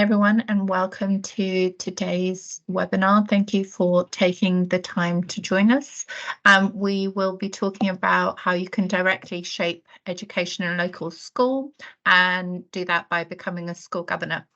Hi everyone, and welcome to today's webinar. Thank you for taking the time to join us. We will be talking about how you can directly shape education in a local school and do that by becoming a school governor.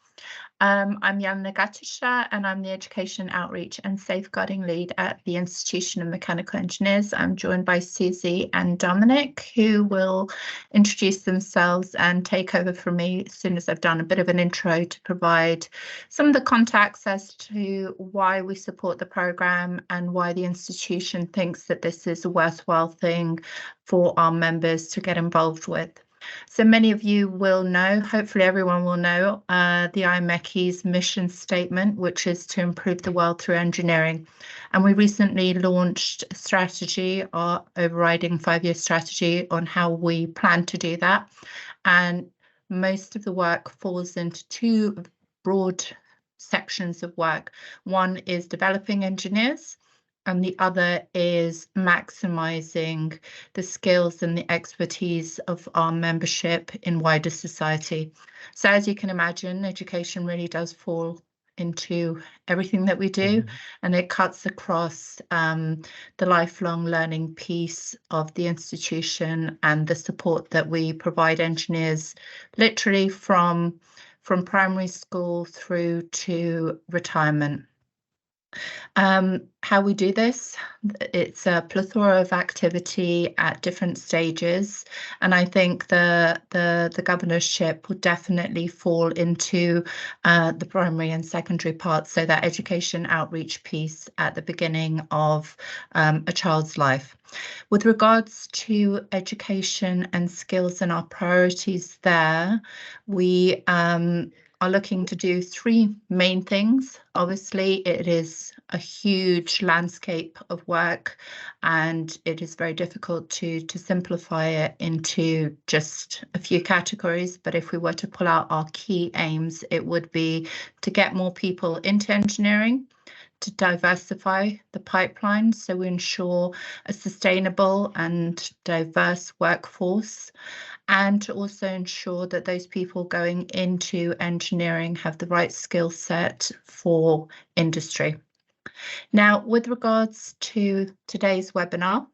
I'm Yana Gatisha, and I'm the Education Outreach and Safeguarding Lead at the Institution of Mechanical Engineers. I'm joined by Susie and Dominic, who will introduce themselves and take over from me as soon as I've done a bit of an intro to provide some of the context as to why we support the programme and why the institution thinks that this is a worthwhile thing for our members to get involved with. So many of you will know, hopefully everyone will know, the IMechE's mission statement, which is to improve the world through engineering. And we recently launched a strategy, our overriding 5-year strategy on how we plan to do that. And most of the work falls into two broad sections of work. One is developing engineers, and the other is maximising the skills and the expertise of our membership in wider society. So as you can imagine, education really does fall into everything that we do, and it cuts across the lifelong learning piece of the institution and the support that we provide engineers literally from primary school through to retirement. How we do this, it's a plethora of activity at different stages, and I think the governorship will definitely fall into the primary and secondary parts, so that education outreach piece at the beginning of a child's life. With regards to education and skills and our priorities there, we are looking to do three main things. Obviously, it is a huge landscape of work, and it is very difficult to simplify it into just a few categories. But if we were to pull out our key aims, it would be to get more people into engineering, to diversify the pipeline so we ensure a sustainable and diverse workforce, and to also ensure that those people going into engineering have the right skill set for industry. Now, with regards to today's webinar,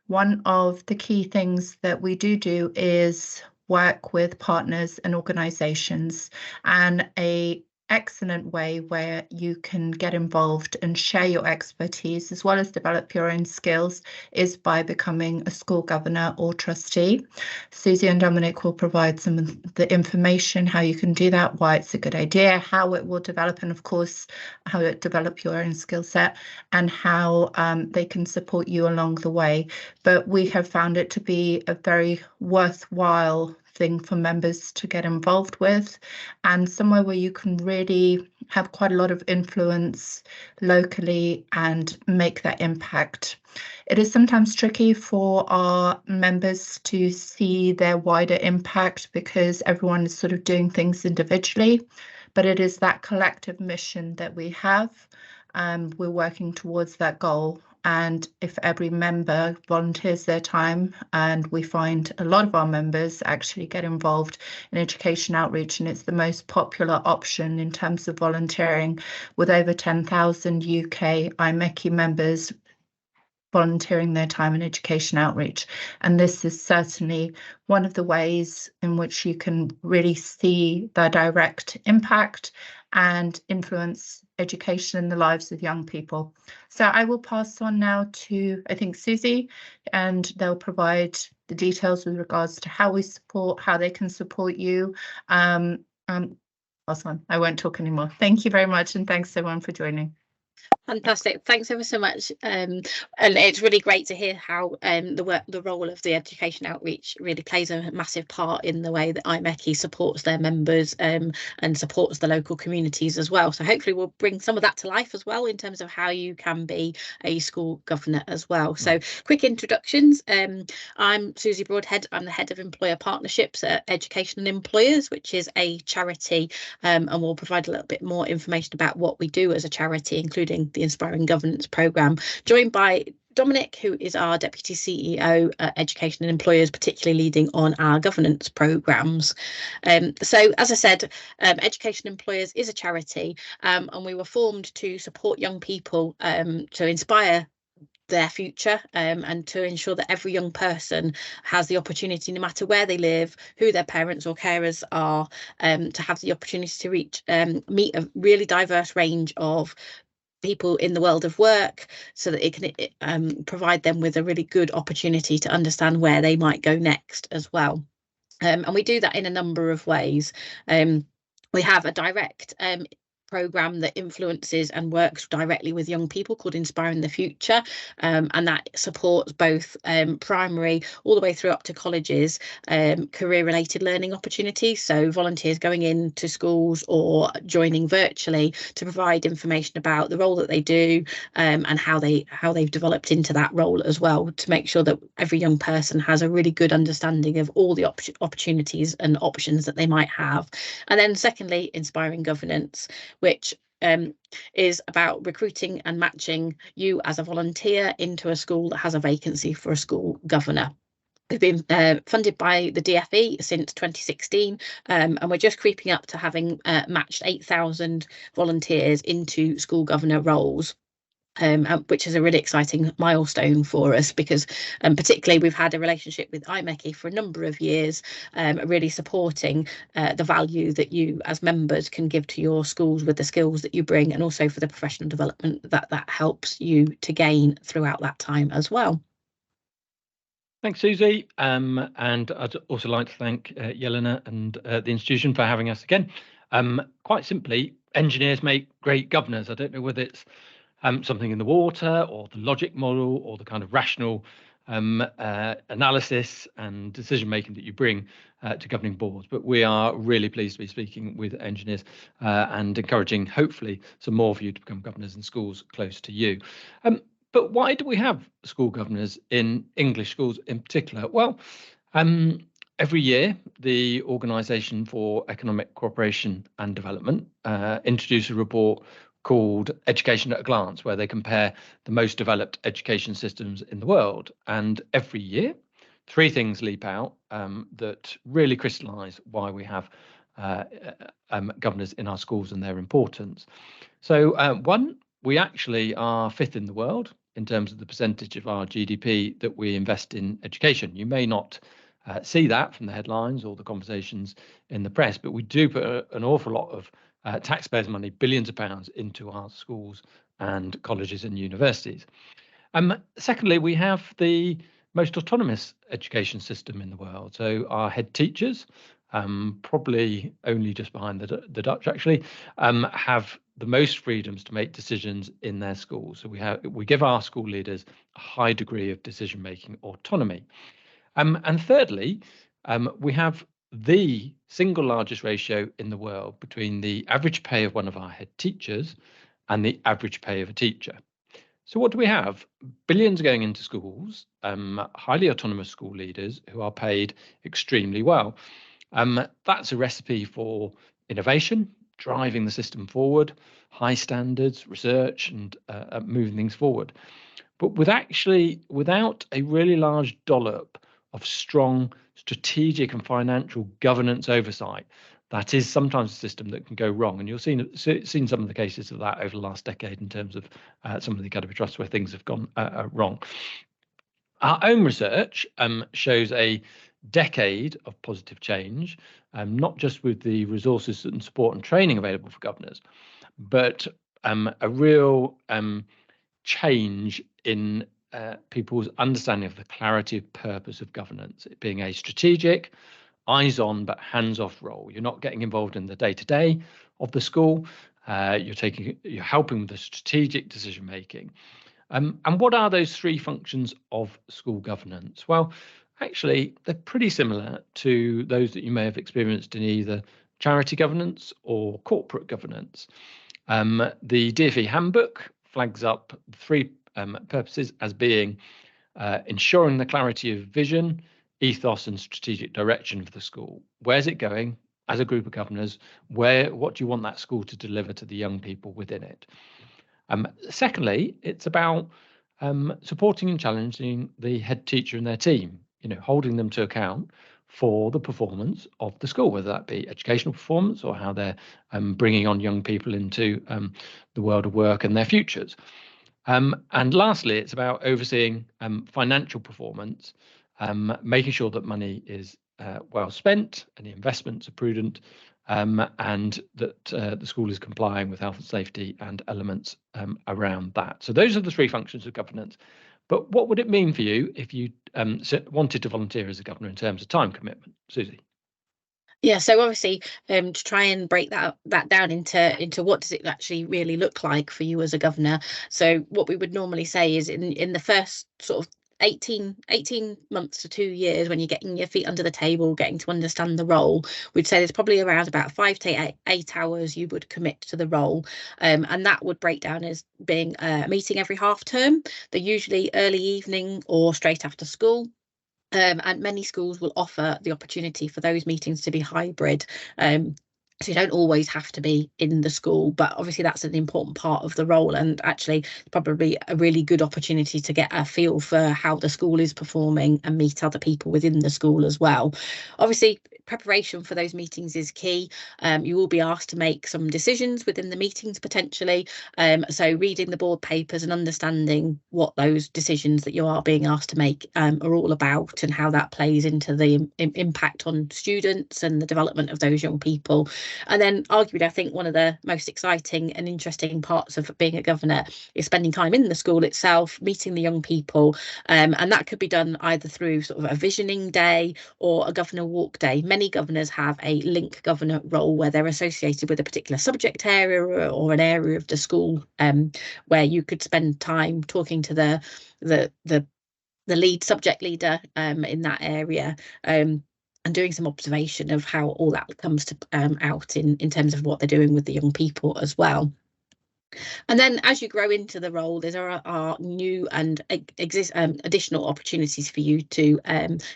one of the key things that we do is work with partners and organisations, and an excellent way where you can get involved and share your expertise as well as develop your own skills is by becoming a school governor or trustee. Susie and Dominic will provide some of the information, how you can do that, why it's a good idea, how it will develop, and of course how it develop your own skill set, and how they can support you along the way. But we have found it to be a very worthwhile thing for members to get involved with, and somewhere where you can really have quite a lot of influence locally and make that impact. It is sometimes tricky for our members to see their wider impact because everyone is sort of doing things individually, but it is that collective mission that we have. We're working towards that goal. And if every member volunteers their time, and we find a lot of our members actually get involved in education outreach, and it's the most popular option in terms of volunteering, with over 10,000 UK IMechE members volunteering their time in education outreach. And this is certainly one of the ways in which you can really see the direct impact and influence education in the lives of young people. So I will pass on now to, I think, Susie, and they'll provide the details with regards to how we support, how they can support you. Pass on, I won't talk anymore. Thank you very much, and thanks everyone for joining. Fantastic, thanks ever so much, and it's really great to hear how the role of the education outreach really plays a massive part in the way that IMechE supports their members and supports the local communities as well. So hopefully we'll bring some of that to life as well in terms of how you can be a school governor as well. So quick introductions. I'm Susie Broadhead. I'm the head of employer partnerships at Education and Employers, which is a charity, and we'll provide a little bit more information about what we do as a charity, including the Inspiring Governance programme, joined by Dominic, who is our Deputy CEO at Education and Employers, particularly leading on our governance programmes. So, as I said, Education and Employers is a charity, and we were formed to support young people to inspire their future, and to ensure that every young person has the opportunity, no matter where they live, who their parents or carers are, to have the opportunity to meet a really diverse range of people in the world of work, so that it can provide them with a really good opportunity to understand where they might go next as well. And we do that in a number of ways. We have a direct programme that influences and works directly with young people called Inspiring the Future, and that supports both primary all the way through up to colleges, career related learning opportunities, so volunteers going into schools or joining virtually to provide information about the role that they do, and how they've developed into that role as well, to make sure that every young person has a really good understanding of all the opportunities and options that they might have. And then secondly, Inspiring Governance, which is about recruiting and matching you as a volunteer into a school that has a vacancy for a school governor. We've been funded by the DfE since 2016, and we're just creeping up to having matched 8,000 volunteers into school governor roles. Which is a really exciting milestone for us, because particularly we've had a relationship with IMechE for a number of years, really supporting the value that you as members can give to your schools with the skills that you bring, and also for the professional development that helps you to gain throughout that time as well. Thanks, Susie. And I'd also like to thank Jelena and the institution for having us again. Quite simply, engineers make great governors. I don't know whether it's something in the water, or the logic model, or the kind of rational analysis and decision making that you bring to governing boards. But we are really pleased to be speaking with engineers and encouraging, hopefully, some more of you to become governors in schools close to you. But why do we have school governors in English schools in particular? Well, every year, the Organisation for Economic Cooperation and Development introduces a report called Education at a Glance, where they compare the most developed education systems in the world. And every year, three things leap out that really crystallise why we have governors in our schools and their importance. So one, we actually are fifth in the world in terms of the percentage of our GDP that we invest in education. You may not see that from the headlines or the conversations in the press, but we do put an awful lot of taxpayers' money, billions of pounds, into our schools and colleges and universities. Secondly, we have the most autonomous education system in the world. So our head teachers, probably only just behind the Dutch actually, have the most freedoms to make decisions in their schools. So we give our school leaders a high degree of decision-making autonomy. And thirdly, we have the single largest ratio in the world between the average pay of one of our head teachers and the average pay of a teacher. So what do we have? Billions going into schools, highly autonomous school leaders who are paid extremely well. That's a recipe for innovation, driving the system forward, high standards, research, and moving things forward. But without a really large dollop of strong strategic and financial governance oversight, that is sometimes a system that can go wrong. And you've seen some of the cases of that over the last decade in terms of some of the academy trusts where things have gone wrong. Our own research shows a decade of positive change, not just with the resources and support and training available for governors, but a real change in people's understanding of the clarity of purpose of governance, it being a strategic, eyes-on but hands-off role. You're not getting involved in the day-to-day of the school. You're helping with the strategic decision making. And what are those three functions of school governance? Well, actually, they're pretty similar to those that you may have experienced in either charity governance or corporate governance. The DfE handbook flags up three purposes as being ensuring the clarity of vision, ethos, and strategic direction for the school. Where's it going as a group of governors? What do you want that school to deliver to the young people within it? Secondly, it's about supporting and challenging the head teacher and their team, holding them to account for the performance of the school, whether that be educational performance or how they're bringing on young people into the world of work and their futures. And lastly, it's about overseeing financial performance, making sure that money is well spent and the investments are prudent, and that the school is complying with health and safety and elements around that. So those are the three functions of governance. But what would it mean for you if you wanted to volunteer as a governor in terms of time commitment, Susie? Yeah, so obviously, to try and break that down into what does it actually really look like for you as a governor. So what we would normally say is in the first sort of 18 months to 2 years, when you're getting your feet under the table, getting to understand the role, we'd say there's probably around about 5 to 8 hours you would commit to the role, and that would break down as being a meeting every half term. They're usually early evening or straight after school. And many schools will offer the opportunity for those meetings to be hybrid. So you don't always have to be in the school, but obviously that's an important part of the role, and actually probably a really good opportunity to get a feel for how the school is performing and meet other people within the school as well. Obviously, preparation for those meetings is key. You will be asked to make some decisions within the meetings potentially. So reading the board papers and understanding what those decisions that you are being asked to make are all about, and how that plays into the impact on students and the development of those young people. And then arguably, I think one of the most exciting and interesting parts of being a governor is spending time in the school itself, meeting the young people. And that could be done either through sort of a visioning day or a governor walk day. Many governors have a link governor role where they're associated with a particular subject area or an area of the school, where you could spend time talking to the lead subject leader in that area, and doing some observation of how all that comes to out in terms of what they're doing with the young people as well. And then as you grow into the role, there are new and additional opportunities for you to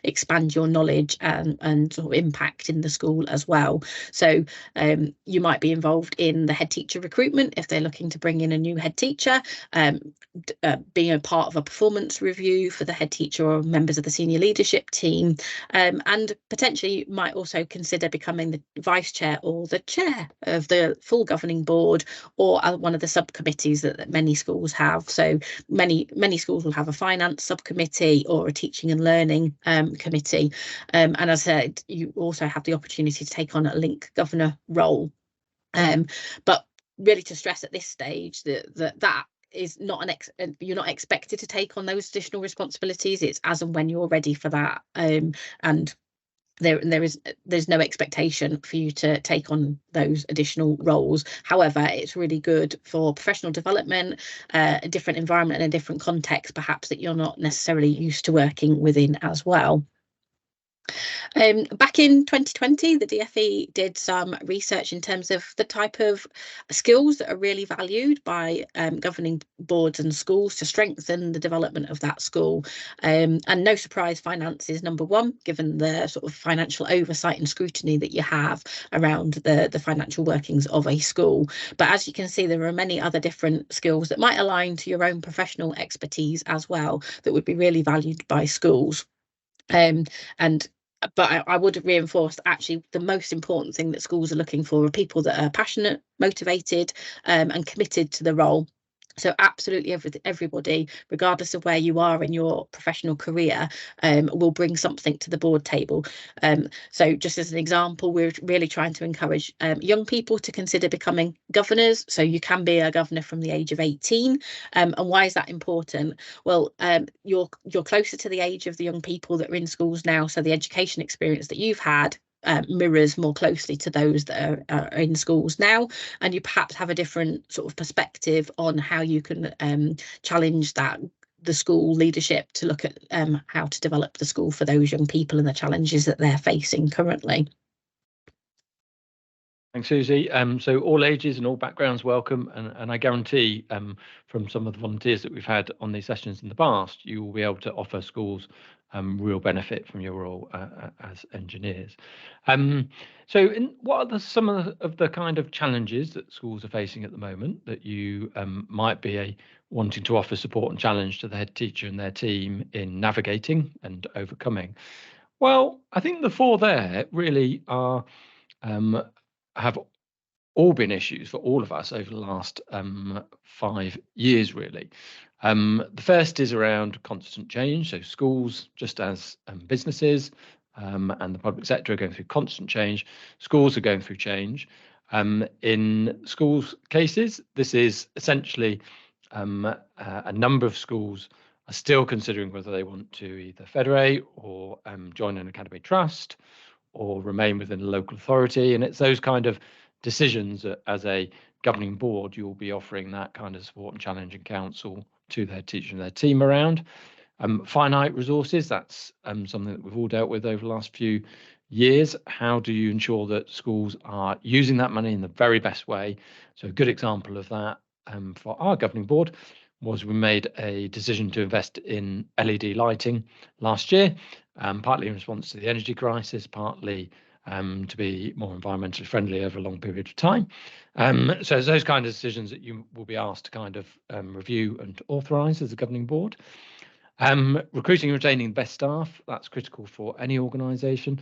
expand your knowledge and sort of impact in the school as well. So you might be involved in the head teacher recruitment if they're looking to bring in a new head teacher, being a part of a performance review for the head teacher or members of the senior leadership team, and potentially you might also consider becoming the vice chair or the chair of the full governing board, or one of the subcommittees that many schools have. So many schools will have a finance subcommittee or a teaching and learning committee, and as I said, you also have the opportunity to take on a link governor role, but really to stress at this stage that is not you're not expected to take on those additional responsibilities. It's as and when you're ready for that, and there's no expectation for you to take on those additional roles. However, it's really good for professional development, a different environment and a different context perhaps that you're not necessarily used to working within as well. Back in 2020, the DfE did some research in terms of the type of skills that are really valued by governing boards and schools to strengthen the development of that school. And no surprise, finance is number one, given the sort of financial oversight and scrutiny that you have around the financial workings of a school. But as you can see, there are many other different skills that might align to your own professional expertise as well that would be really valued by schools. But I would reinforce that actually the most important thing that schools are looking for are people that are passionate, motivated, and committed to the role. So absolutely everybody, regardless of where you are in your professional career, will bring something to the board table. So just as an example, we're really trying to encourage young people to consider becoming governors. So you can be a governor from the age of 18. And why is that important? Well, you're closer to the age of the young people that are in schools now. So the education experience that you've had mirrors more closely to those that are in schools now, and you perhaps have a different sort of perspective on how you can challenge the school leadership to look at how to develop the school for those young people and the challenges that they're facing currently. Thanks, Susie. So all ages and all backgrounds welcome, and I guarantee from some of the volunteers that we've had on these sessions in the past, you will be able to offer schools real benefit from your role as engineers. So what are some of the kind of challenges that schools are facing at the moment that you might be wanting to offer support and challenge to the head teacher and their team in navigating and overcoming? Well, I think the four there really are have all been issues for all of us over the last 5 years, really. The first is around constant change. So schools, just as businesses and the public sector are going through constant change, schools are going through change. In schools cases, this is essentially a number of schools are still considering whether they want to either federate or join an academy trust or remain within a local authority. And it's those kind of decisions that as a governing board, you'll be offering that kind of support and challenge and counsel to their teacher and their team around. Finite resources, that's something that we've all dealt with over the last few years. How do you ensure that schools are using that money in the very best way? So a good example of that for our governing board was we made a decision to invest in LED lighting last year, partly in response to the energy crisis, partly to be more environmentally friendly over a long period of time. So it's those kind of decisions that you will be asked to kind of review and authorise as a governing board. Recruiting and retaining the best staff, that's critical for any organisation,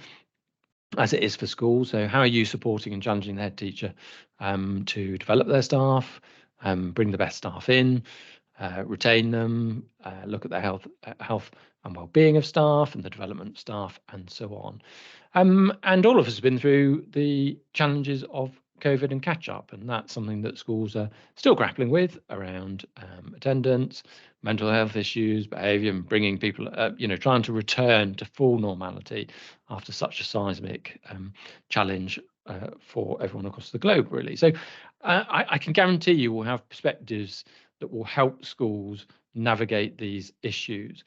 as it is for schools. So how are you supporting and challenging the head teacher to develop their staff, bring the best staff in, retain them, look at the health and well-being of staff and the development of staff, and so on. And all of us have been through the challenges of COVID and catch-up, and that's something that schools are still grappling with around attendance, mental health issues, behaviour, and bringing people, trying to return to full normality after such a seismic challenge for everyone across the globe, really. So I can guarantee you will have perspectives that will help schools navigate these issues.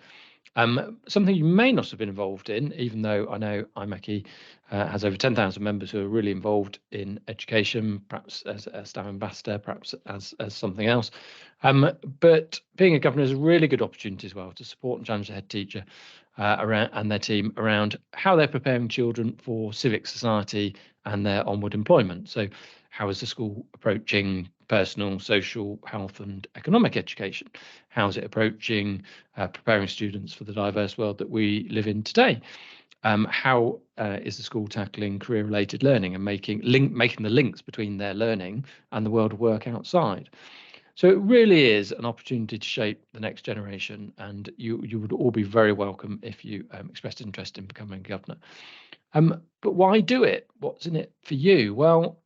Something you may not have been involved in, even though I know IMechE has over 10,000 members who are really involved in education, perhaps as a staff ambassador, perhaps as something else. But being a governor is a really good opportunity as well to support and challenge the head teacher around and their team around how they're preparing children for civic society and their onward employment. So how is the school approaching personal, social, health and economic education? How is it approaching preparing students for the diverse world that we live in today? How is the school tackling career-related learning and making the links between their learning and the world of work outside? So it really is an opportunity to shape the next generation, and you would all be very welcome if you expressed interest in becoming a governor. But why do it? What's in it for you? Well,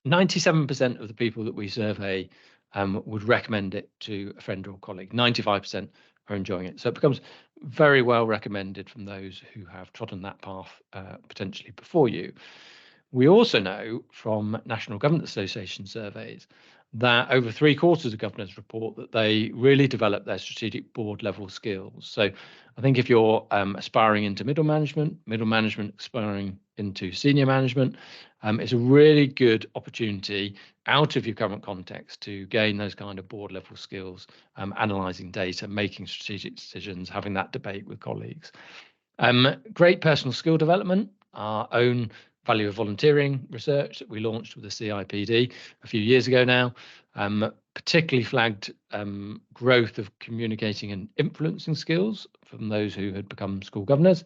97% of the people that we survey would recommend it to a friend or colleague. 95% are enjoying it. So it becomes very well recommended from those who have trodden that path potentially before you. We also know from National Government Association surveys that over 3/4 of governors report that they really develop their strategic board level skills. So I think if you're aspiring into middle management aspiring into senior management, it's a really good opportunity out of your current context to gain those kind of board level skills, analysing data, making strategic decisions, having that debate with colleagues. Great personal skill development, our own value of volunteering research that we launched with the CIPD a few years ago now, particularly flagged growth of communicating and influencing skills from those who had become school governors.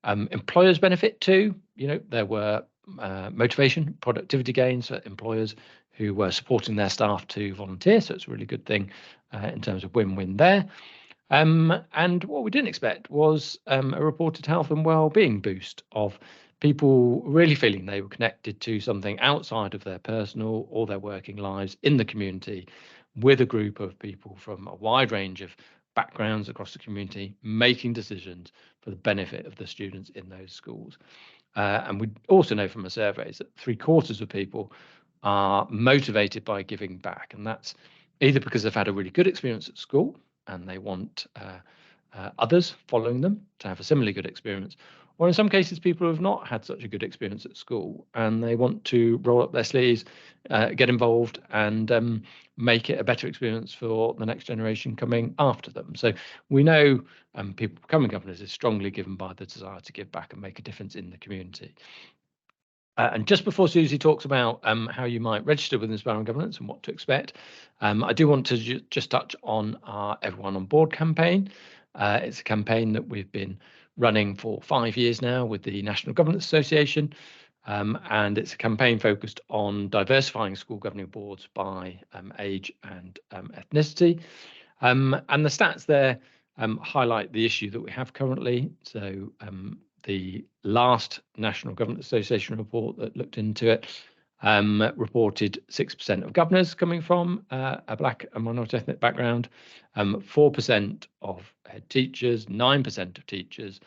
Employers benefit too. There were motivation, productivity gains for employers who were supporting their staff to volunteer. So it's a really good thing in terms of win-win there. And what we didn't expect was a reported health and well-being boost of people really feeling they were connected to something outside of their personal or their working lives in the community with a group of people from a wide range of backgrounds across the community, making decisions for the benefit of the students in those schools. And we also know from the surveys that 3/4 of people are motivated by giving back. And that's either because they've had a really good experience at school and they want others following them to have a similarly good experience, or in some cases people who have not had such a good experience at school and they want to roll up their sleeves, get involved, and make it a better experience for the next generation coming after them. So we know people becoming governors is strongly given by the desire to give back and make a difference in the community. And just before Susie talks about how you might register with Inspiring Governance and what to expect, I do want to just touch on our Everyone on Board campaign. It's a campaign that we've been running for 5 years now with the National Governance Association, and it's a campaign focused on diversifying school governing boards by age and ethnicity. And the stats there highlight the issue that we have currently. So the last National Governance Association report that looked into it reported 6% of governors coming from a Black and minority ethnic background, 4% of head teachers, 9% of teachers,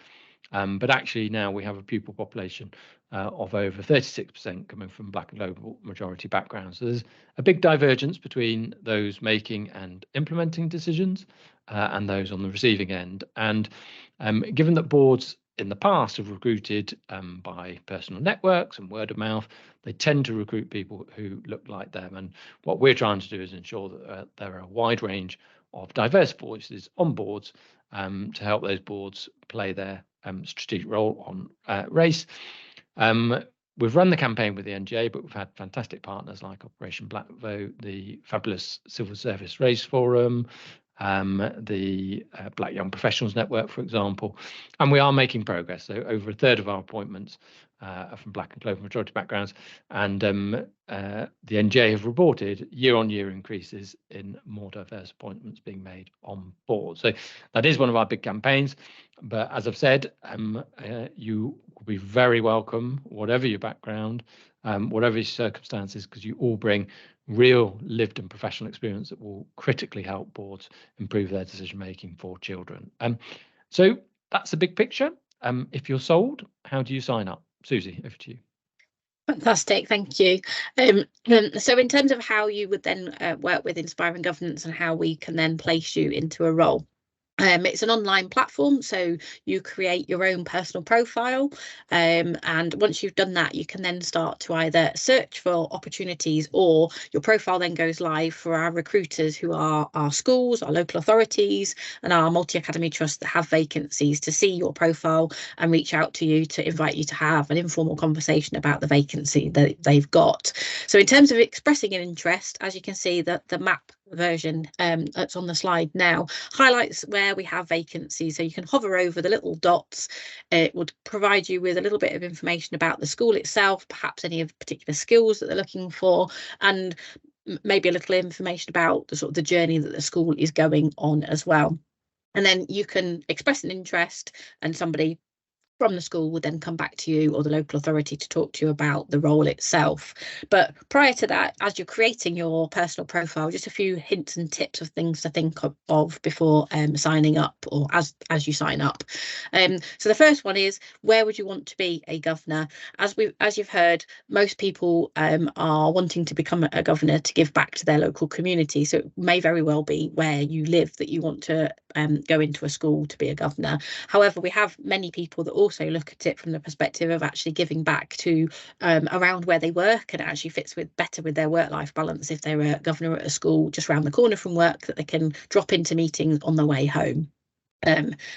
but actually now we have a pupil population of over 36% coming from Black and local majority backgrounds. So there's a big divergence between those making and implementing decisions and those on the receiving end. And given that boards in the past have recruited by personal networks and word of mouth, they tend to recruit people who look like them. And what we're trying to do is ensure that there are a wide range of diverse voices on boards to help those boards play their strategic role on race. We've run the campaign with the NGA, but we've had fantastic partners like Operation Black Vote, the fabulous Civil Service Race Forum, the Black Young Professionals Network, for example, and we are making progress. So over a third of our appointments are from Black and local majority backgrounds, and the NGA have reported year-on-year increases in more diverse appointments being made on board. So that is one of our big campaigns, but as I've said, you will be very welcome, whatever your background, whatever your circumstances, because you all bring real lived and professional experience that will critically help boards improve their decision making for children. So that's the big picture. If you're sold, how do you sign up? Susie, over to you. Fantastic, thank you. So in terms of how you would then work with Inspiring Governance and how we can then place you into a role. It's an online platform, so you create your own personal profile, and once you've done that, you can then start to either search for opportunities, or your profile then goes live for our recruiters, who are our schools, our local authorities, and our multi-academy trusts that have vacancies, to see your profile and reach out to you to invite you to have an informal conversation about the vacancy that they've got. So in terms of expressing an interest, as you can see, that the map version that's on the slide now highlights where we have vacancies, so you can hover over the little dots. It would provide you with a little bit of information about the school itself, perhaps any of particular skills that they're looking for, and maybe a little information about the sort of the journey that the school is going on as well. And then you can express an interest, and somebody from the school would then come back to you, or the local authority, to talk to you about the role itself. But prior to that, as you're creating your personal profile, just a few hints and tips of things to think of before signing up, or as you sign up. So the first one is, where would you want to be a governor? As you've heard, most people are wanting to become a governor to give back to their local community. So it may very well be where you live that you want to go into a school to be a governor. However, we have many people that also look at it from the perspective of actually giving back to around where they work, and it actually fits better with their work-life balance if they're a governor at a school just around the corner from work, that they can drop into meetings on their way home.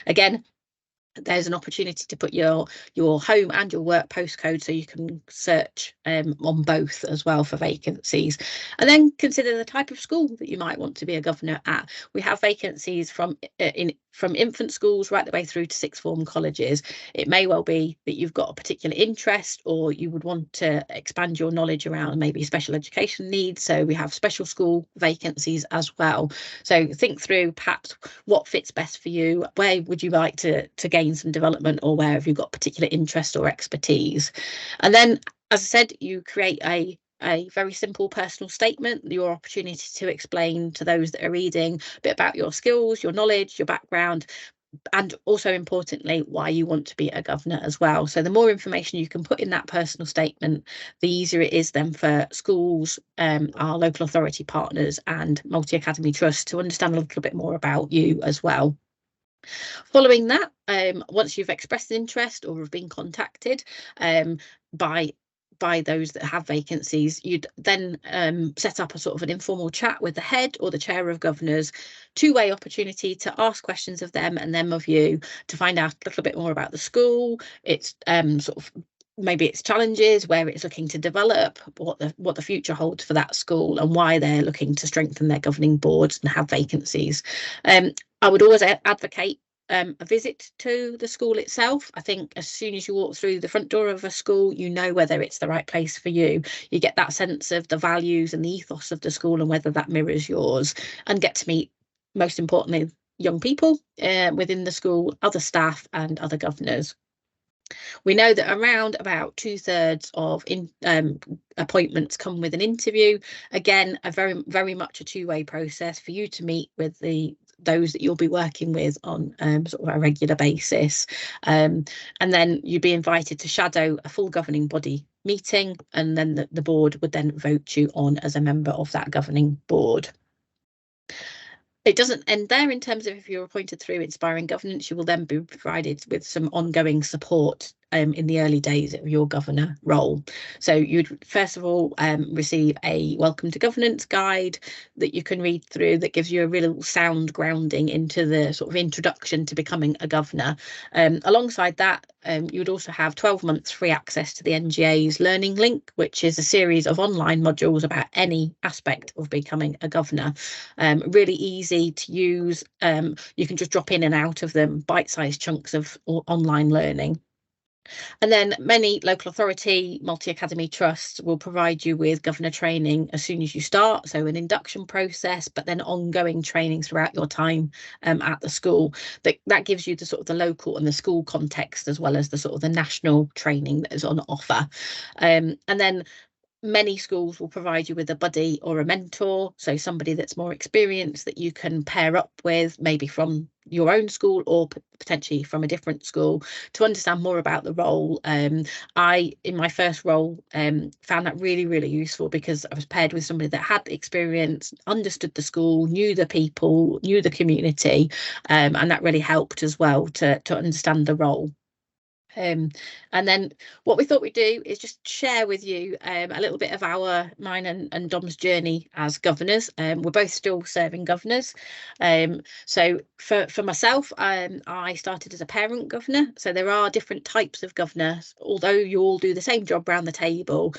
Again, there's an opportunity to put your home and your work postcode, so you can search on both as well for vacancies. And then consider the type of school that you might want to be a governor at. We have vacancies from infant schools right the way through to sixth form colleges. It may well be that you've got a particular interest, or you would want to expand your knowledge around maybe special education needs, so we have special school vacancies as well. So think through perhaps what fits best for you, where would you like to gain some development, or where have you got particular interest or expertise. And then, as I said, you create a very simple personal statement, your opportunity to explain to those that are reading a bit about your skills, your knowledge, your background, and also importantly why you want to be a governor as well. So the more information you can put in that personal statement, the easier it is then for schools, our local authority partners and multi-academy trusts to understand a little bit more about you as well. Following that, once you've expressed an interest or have been contacted by those that have vacancies, you'd then set up a sort of an informal chat with the head or the chair of governors, two-way opportunity to ask questions of them and them of you, to find out a little bit more about the school, its sort of maybe its challenges, where it's looking to develop, what the future holds for that school, and why they're looking to strengthen their governing boards and have vacancies. I would always advocate a visit to the school itself. I think as soon as you walk through the front door of a school, you know whether it's the right place for you. You get that sense of the values and the ethos of the school and whether that mirrors yours, and get to meet, most importantly, young people within the school, other staff and other governors. We know that around about 2/3 of appointments come with an interview. Again, a very much a two-way process for you to meet with those that you'll be working with on sort of a regular basis, and then you'd be invited to shadow a full governing body meeting, and then the board would then vote you on as a member of that governing board. It doesn't end there. In terms of if you're appointed through Inspiring Governance, you will then be provided with some ongoing support in the early days of your governor role. So you'd first of all receive a Welcome to Governance guide that you can read through, that gives you a real sound grounding into the sort of introduction to becoming a governor. Alongside that, you would also have 12 months free access to the NGA's Learning Link, which is a series of online modules about any aspect of becoming a governor. Really easy to use. You can just drop in and out of them, bite-sized chunks of online learning. And then many local authority multi-academy trusts will provide you with governor training as soon as you start, so an induction process, but then ongoing training throughout your time at the school. That gives you the sort of the local and the school context, as well as the sort of the national training that is on offer. And then many schools will provide you with a buddy or a mentor, so somebody that's more experienced that you can pair up with, maybe from your own school or potentially from a different school, to understand more about the role. I, in my first role, found that really useful, because I was paired with somebody that had experience, understood the school, knew the people, knew the community, and that really helped as well to understand the role. And then what we thought we'd do is just share with you a little bit of mine and Dom's journey as governors. We're both still serving governors. So for myself, I started as a parent governor. So there are different types of governors, although you all do the same job around the table.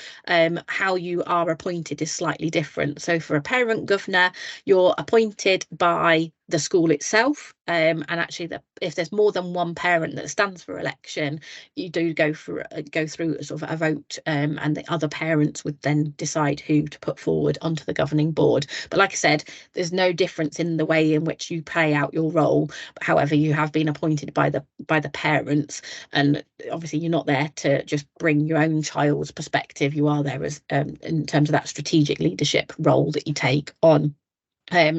How you are appointed is slightly different. So for a parent governor, you're appointed by the school itself, and actually if there's more than one parent that stands for election, you do go through a sort of a vote, and the other parents would then decide who to put forward onto the governing board. But like I said, there's no difference in the way in which you play out your role. However, you have been appointed by the parents, and obviously you're not there to just bring your own child's perspective. You are there as in terms of that strategic leadership role that you take on.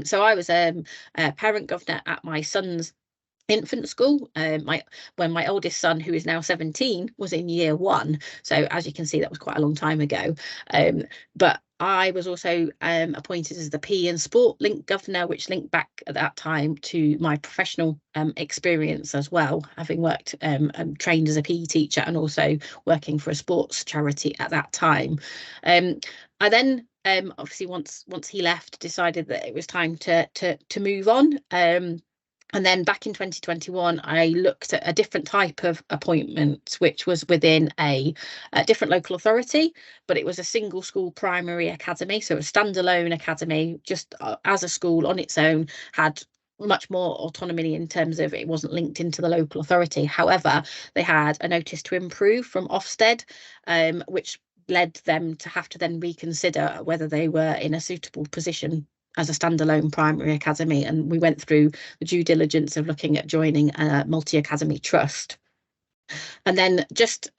So I was a parent governor at my son's infant school when my oldest son, who is now 17, was in year 1. So as you can see, that was quite a long time ago. But I was also appointed as the PE and Sport Link Governor, which linked back at that time to my professional experience as well, having worked and trained as a PE teacher and also working for a sports charity at that time. I then obviously once he left, decided that it was time to move on. And then back in 2021, I looked at a different type of appointment, which was within a different local authority, but it was a single school primary academy, so a standalone academy, just as a school on its own, had much more autonomy in terms of it wasn't linked into the local authority. However, they had a notice to improve from Ofsted, which led them to have to then reconsider whether they were in a suitable position as a standalone primary academy, and we went through the due diligence of looking at joining a multi-academy trust. And then just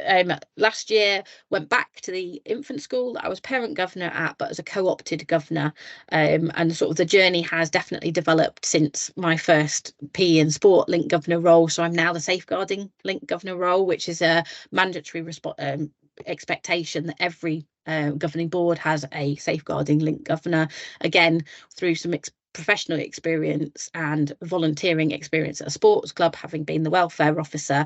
last year went back to the infant school that I was parent governor at, but as a co-opted governor, and sort of the journey has definitely developed since my first PE and Sport Link Governor role. So I'm now the Safeguarding Link Governor role, which is a mandatory expectation that every governing board has a Safeguarding Link Governor. Again, through some professional experience and volunteering experience at a sports club, having been the welfare officer,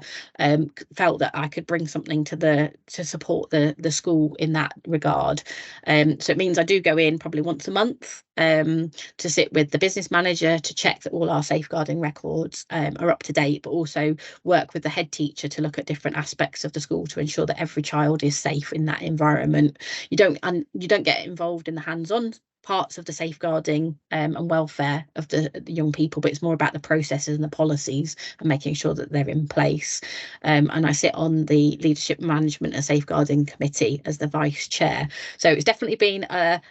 felt that I could bring something to support the school in that regard. So it means I do go in probably once a month to sit with the business manager to check that all our safeguarding records are up to date, but also work with the head teacher to look at different aspects of the school to ensure that every child is safe in that environment. You don't get involved in the hands-on parts of the safeguarding and welfare of the young people, but it's more about the processes and the policies and making sure that they're in place. And I sit on the Leadership Management and Safeguarding Committee as the vice chair. So it's definitely been a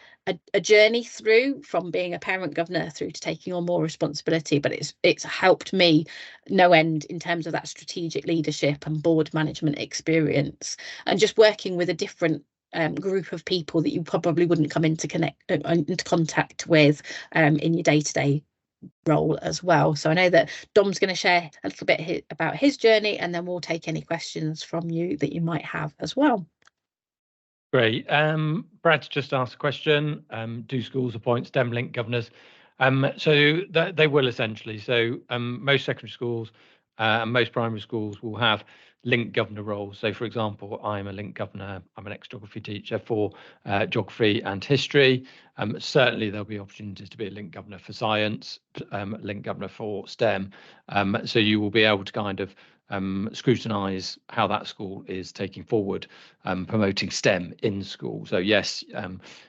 journey through from being a parent governor through to taking on more responsibility, but it's helped me no end in terms of that strategic leadership and board management experience, and just working with a different group of people that you probably wouldn't come into contact with in your day-to-day role as well. So I know that Dom's going to share a little bit about his journey, and then we'll take any questions from you that you might have as well. Great. Brad's just asked a question. Do schools appoint STEM link governors? So they will essentially. So most secondary schools and most primary schools will have linked governor roles. So, for example, I'm a linked governor. I'm an ex-geography teacher for geography and history. Certainly, there'll be opportunities to be a linked governor for science, linked governor for STEM. So you will be able to kind of scrutinise how that school is taking forward promoting STEM in school. So yes,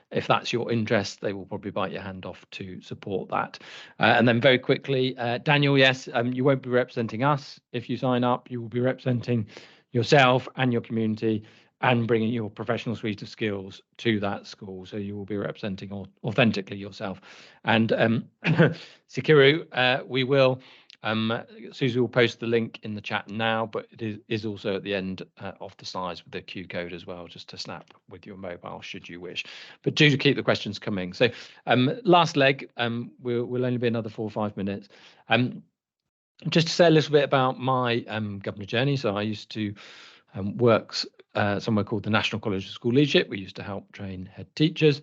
if that's your interest, they will probably bite your hand off to support that. And then very quickly, Daniel, yes, you won't be representing us if you sign up. You will be representing yourself and your community and bringing your professional suite of skills to that school. So you will be representing authentically yourself. And Sikiru, we will. Susie will post the link in the chat now, but it is also at the end of the slides with the Q code as well, just to snap with your mobile should you wish. But do keep the questions coming. So last leg, will only be another 4 or 5 minutes. Just to say a little bit about my governor journey. So I used to work somewhere called the National College of School Leadership. We used to help train head teachers.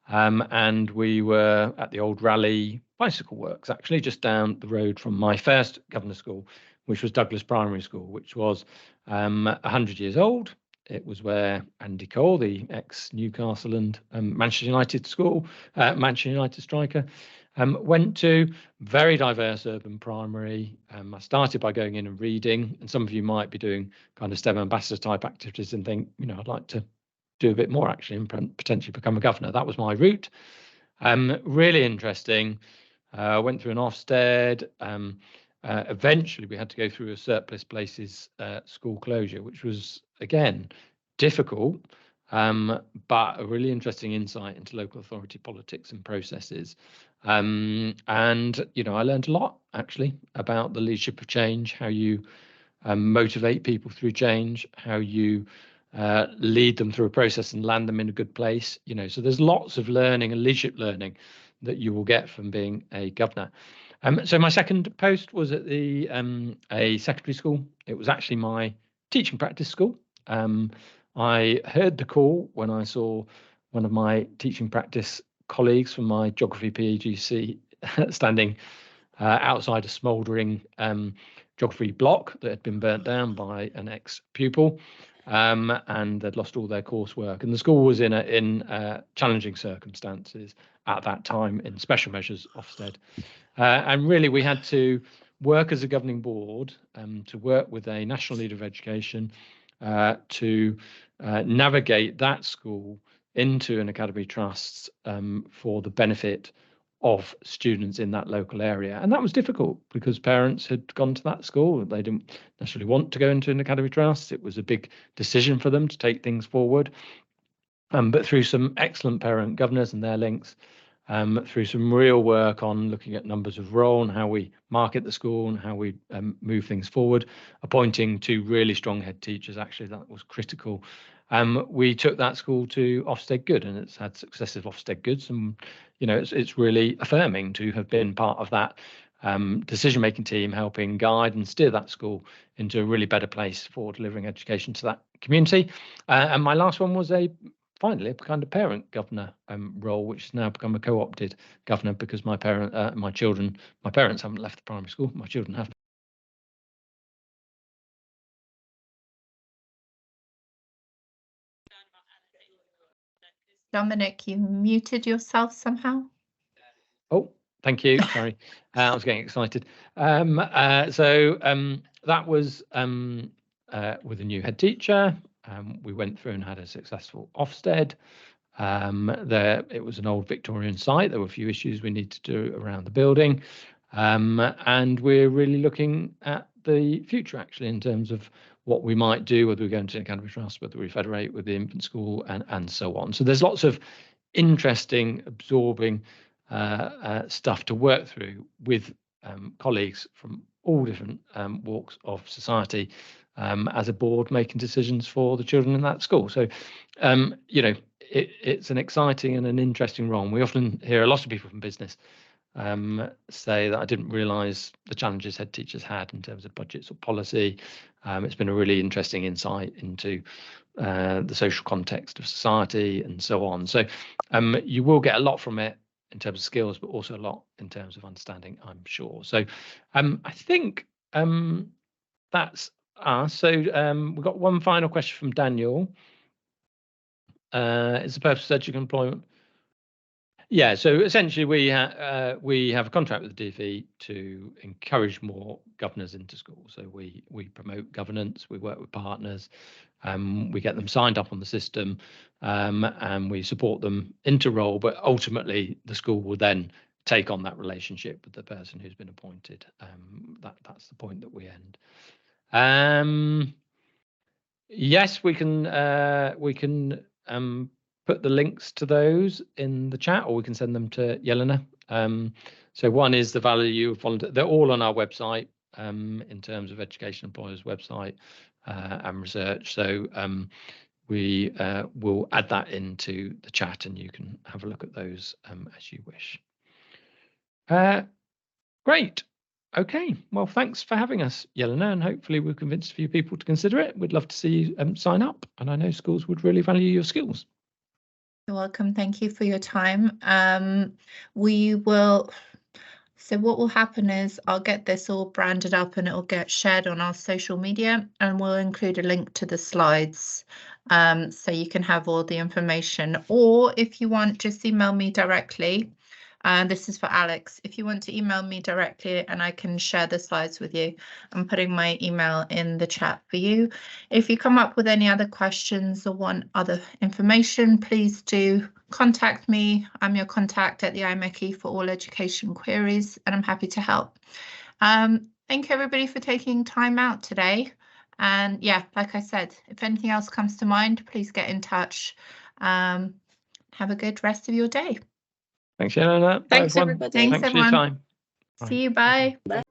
And we were at the old Raleigh Bicycle Works, actually just down the road from my first governor school, which was Douglas Primary School, which was 100 years old. It was where Andy Cole, the ex-Newcastle and Manchester United Manchester United striker, went to. Very diverse urban primary. I started by going in and reading, and some of you might be doing kind of STEM ambassador type activities and think, I'd like to do a bit more actually and potentially become a governor. That was my route. Really interesting. Went through an Ofsted. Eventually we had to go through a surplus places school closure, which was again difficult, but a really interesting insight into local authority politics and processes. And I learned a lot actually about the leadership of change, how you motivate people through change, how you lead them through a process and land them in a good place. So there's lots of learning and leadership learning that you will get from being a governor. So my second post was at a secondary school. It was actually my teaching practice school. I heard the call when I saw one of my teaching practice colleagues from my geography PAGC standing outside a smouldering geography block that had been burnt down by an ex-pupil. And they'd lost all their coursework, and the school was in challenging circumstances at that time in special measures Ofsted, and really we had to work as a governing board to work with a national leader of education to navigate that school into an academy trust for the benefit of students in that local area. And that was difficult because parents had gone to that school. They didn't necessarily want to go into an academy trust. It was a big decision for them to take things forward. But through some excellent parent governors and their links, through some real work on looking at numbers of roll and how we market the school and how we move things forward, appointing 2 really strong head teachers, actually, that was critical. We took that school to Ofsted Good, and it's had successive Ofsted Goods, and it's really affirming to have been part of that decision-making team, helping guide and steer that school into a really better place for delivering education to that community. And my last one was a finally a kind of parent governor role, which has now become a co-opted governor because my parents haven't left the primary school, my children have. Dominic, you muted yourself somehow. Oh, thank you. Sorry, I was getting excited. That was with a new head teacher. We went through and had a successful Ofsted. It was an old Victorian site. There were a few issues we need to do around the building. And we're really looking at the future, actually, in terms of what we might do, whether we go into an academy trust, whether we federate with the infant school, and so on. So there's lots of interesting, absorbing stuff to work through with colleagues from all different walks of society as a board making decisions for the children in that school. So, it's an exciting and an interesting role. And we often hear a lot of people from business say that I didn't realise the challenges head teachers had in terms of budgets or policy. It's been a really interesting insight into the social context of society and so on. So you will get a lot from it in terms of skills, but also a lot in terms of understanding, I'm sure. So I think that's us. So we've got one final question from Daniel. Is the purpose of educational employment? Yeah, so essentially we have a contract with the DfE to encourage more governors into schools. So we promote governance, we work with partners, we get them signed up on the system, and we support them into role. But ultimately, the school will then take on that relationship with the person who's been appointed. That's the point that we end. Yes, we can put the links to those in the chat, or we can send them to Jelena. So one is the value of volunteer. They're all on our website in terms of Education Employers website and research. So we will add that into the chat, and you can have a look at those as you wish. Great. Okay, well, thanks for having us, Jelena, and hopefully we've convinced a few people to consider it. We'd love to see you sign up, and I know schools would really value your skills. You're welcome. Thank you for your time. So what will happen is I'll get this all branded up and it will get shared on our social media, and we'll include a link to the slides so you can have all the information. Or if you want, just email me directly. This is for Alex. If you want to email me directly and I can share the slides with you, I'm putting my email in the chat for you. If you come up with any other questions or want other information, please do contact me. I'm your contact at the IMechE for all education queries, and I'm happy to help. Thank you everybody for taking time out today. And yeah, like I said, if anything else comes to mind, please get in touch. Have a good rest of your day. Thanks, Jelena. Thanks, everybody. Thanks, Thanks everyone. for your time. See you. Bye. Bye.